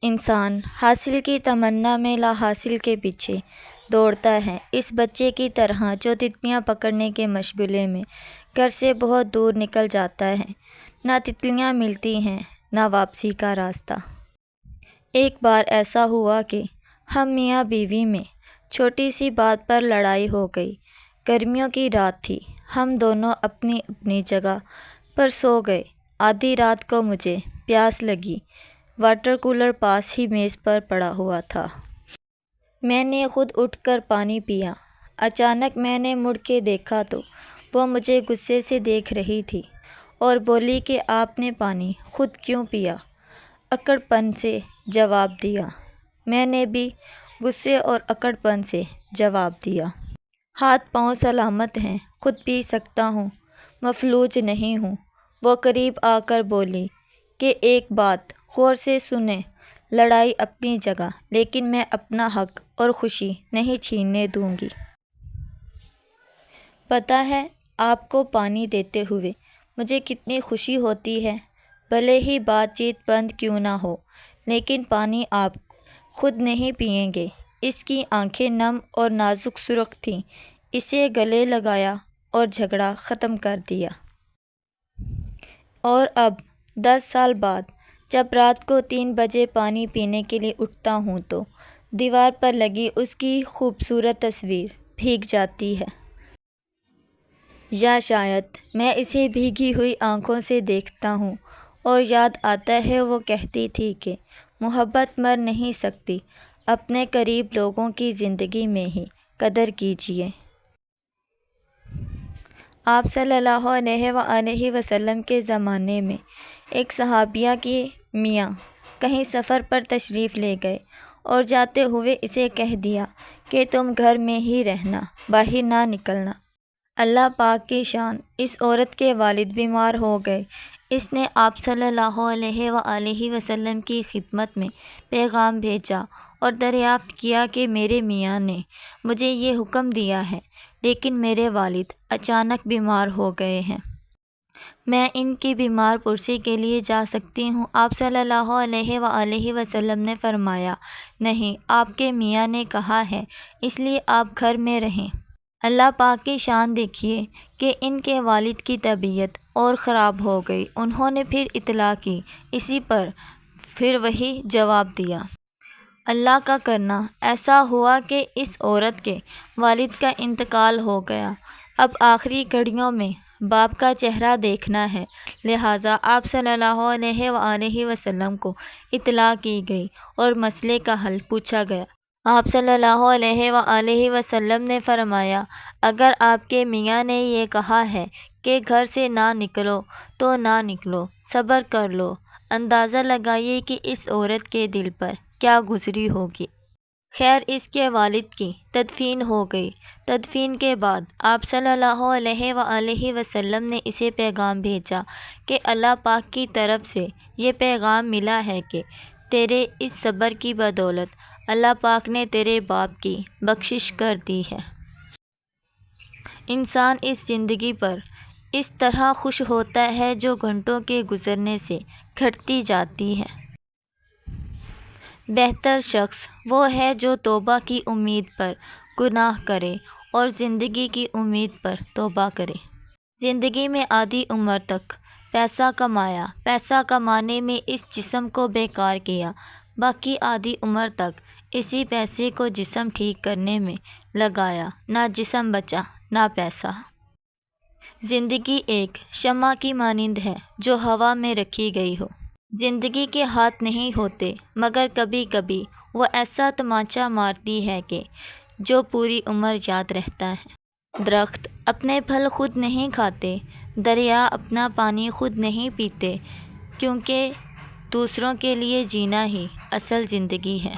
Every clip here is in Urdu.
انسان حاصل کی تمنا میں لا حاصل کے پیچھے دوڑتا ہے، اس بچے کی طرح جو تتلیاں پکڑنے کے مشغلے میں گھر سے بہت دور نکل جاتا ہے۔ نہ تتلیاں ملتی ہیں، نہ واپسی کا راستہ۔ ایک بار ایسا ہوا کہ ہم میاں بیوی میں چھوٹی سی بات پر لڑائی ہو گئی۔ گرمیوں کی رات تھی، ہم دونوں اپنی اپنی جگہ پر سو گئے۔ آدھی رات کو مجھے پیاس لگی، واٹر کولر پاس ہی میز پر پڑا ہوا تھا۔ میں نے خود اٹھ کر پانی پیا۔ اچانک میں نے مڑ کے دیکھا تو وہ مجھے غصے سے دیکھ رہی تھی اور بولی کہ آپ نے پانی خود کیوں پیا؟ اکڑ پن سے جواب دیا۔ میں نے بھی غصے اور اکڑ پن سے جواب دیا۔ ہاتھ پاؤں سلامت ہیں، خود پی سکتا ہوں، مفلوج نہیں ہوں۔ وہ قریب آ کر بولی کہ ایک بات غور سے سنیں، لڑائی اپنی جگہ، لیکن میں اپنا حق اور خوشی نہیں چھیننے دوں گی۔ پتہ ہے آپ کو پانی دیتے ہوئے مجھے کتنی خوشی ہوتی ہے، بھلے ہی بات چیت بند کیوں نہ ہو، لیکن پانی آپ خود نہیں پئیں گے۔ اس کی آنکھیں نم اور نازک سرخ تھیں۔ اسے گلے لگایا اور جھگڑا ختم کر دیا۔ اور اب 10 سال بعد جب رات کو 3 بجے پانی پینے کے لیے اٹھتا ہوں تو دیوار پر لگی اس کی خوبصورت تصویر بھیگ جاتی ہے۔ یا شاید میں اسے بھیگی ہوئی آنکھوں سے دیکھتا ہوں اور یاد آتا ہے وہ کہتی تھی کہ محبت مر نہیں سکتی، اپنے قریب لوگوں کی زندگی میں ہی قدر کیجیے۔ آپ صلی اللہ علیہ وآلہ وسلم کے زمانے میں ایک صحابیہ کے میاں کہیں سفر پر تشریف لے گئے اور جاتے ہوئے اسے کہہ دیا کہ تم گھر میں ہی رہنا، باہر نہ نکلنا۔ اللہ پاک کی شان، اس عورت کے والد بیمار ہو گئے۔ اس نے آپ صلی اللہ علیہ وآلہ وسلم کی خدمت میں پیغام بھیجا اور دریافت کیا کہ میرے میاں نے مجھے یہ حکم دیا ہے، لیکن میرے والد اچانک بیمار ہو گئے ہیں۔ میں ان کی بیمار پرسی کے لیے جا سکتی ہوں؟ آپ صلی اللہ علیہ وآلہ وسلم نے فرمایا، نہیں، آپ کے میاں نے کہا ہے، اس لیے آپ گھر میں رہیں۔ اللہ پاک کی شان دیکھیے کہ ان کے والد کی طبیعت اور خراب ہو گئی۔ انہوں نے پھر اطلاع کی، اسی پر پھر وہی جواب دیا۔ اللہ کا کرنا ایسا ہوا کہ اس عورت کے والد کا انتقال ہو گیا۔ اب آخری گھڑیوں میں باپ کا چہرہ دیکھنا ہے، لہٰذا آپ صلی اللہ علیہ وآلہ وسلم کو اطلاع کی گئی اور مسئلے کا حل پوچھا گیا۔ آپ صلی اللہ علیہ وآلہ وسلم نے فرمایا، اگر آپ کے میاں نے یہ کہا ہے کہ گھر سے نہ نکلو تو نہ نکلو، صبر کر لو۔ اندازہ لگائیے کہ اس عورت کے دل پر کیا گزری ہوگی۔ خیر، اس کے والد کی تدفین ہو گئی۔ تدفین کے بعد آپ صلی اللہ علیہ وآلہ وسلم نے اسے پیغام بھیجا کہ اللہ پاک کی طرف سے یہ پیغام ملا ہے کہ تیرے اس صبر کی بدولت اللہ پاک نے تیرے باپ کی بخشش کر دی ہے۔ انسان اس زندگی پر اس طرح خوش ہوتا ہے جو گھنٹوں کے گزرنے سے گھٹتی جاتی ہے۔ بہتر شخص وہ ہے جو توبہ کی امید پر گناہ کرے اور زندگی کی امید پر توبہ کرے۔ زندگی میں آدھی عمر تک پیسہ کمایا، پیسہ کمانے میں اس جسم کو بیکار کیا، باقی آدھی عمر تک اسی پیسے کو جسم ٹھیک کرنے میں لگایا، نہ جسم بچا نہ پیسہ۔ زندگی ایک شمع کی مانند ہے جو ہوا میں رکھی گئی ہو۔ زندگی کے ہاتھ نہیں ہوتے، مگر کبھی کبھی وہ ایسا تمانچہ مارتی ہے کہ جو پوری عمر یاد رہتا ہے۔ درخت اپنے پھل خود نہیں کھاتے، دریا اپنا پانی خود نہیں پیتے، کیونکہ دوسروں کے لیے جینا ہی اصل زندگی ہے۔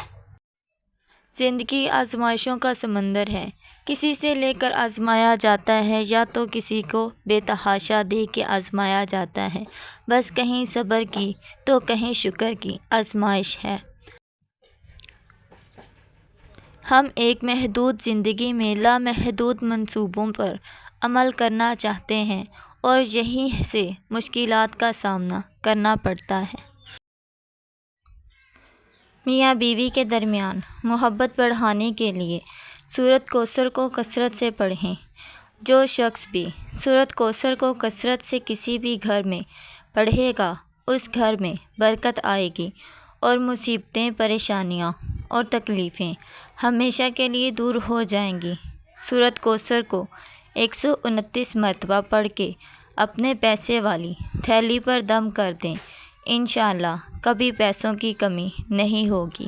زندگی آزمائشوں کا سمندر ہے، کسی سے لے کر آزمایا جاتا ہے یا تو کسی کو بے تحاشا دے کے آزمایا جاتا ہے۔ بس کہیں صبر کی تو کہیں شکر کی آزمائش ہے۔ ہم ایک محدود زندگی میں لامحدود منصوبوں پر عمل کرنا چاہتے ہیں اور یہیں سے مشکلات کا سامنا کرنا پڑتا ہے۔ میاں بیوی کے درمیان محبت بڑھانے کے لیے سورۃ کوثر کو کثرت سے پڑھیں۔ جو شخص بھی سورۃ کوثر کو کثرت سے کسی بھی گھر میں پڑھے گا اس گھر میں برکت آئے گی اور مصیبتیں، پریشانیاں اور تکلیفیں ہمیشہ کے لیے دور ہو جائیں گی۔ سورۃ کوثر کو 129 مرتبہ پڑھ کے اپنے پیسے والی تھیلی پر دم کر دیں، انشاءاللہ کبھی پیسوں کی کمی نہیں ہوگی۔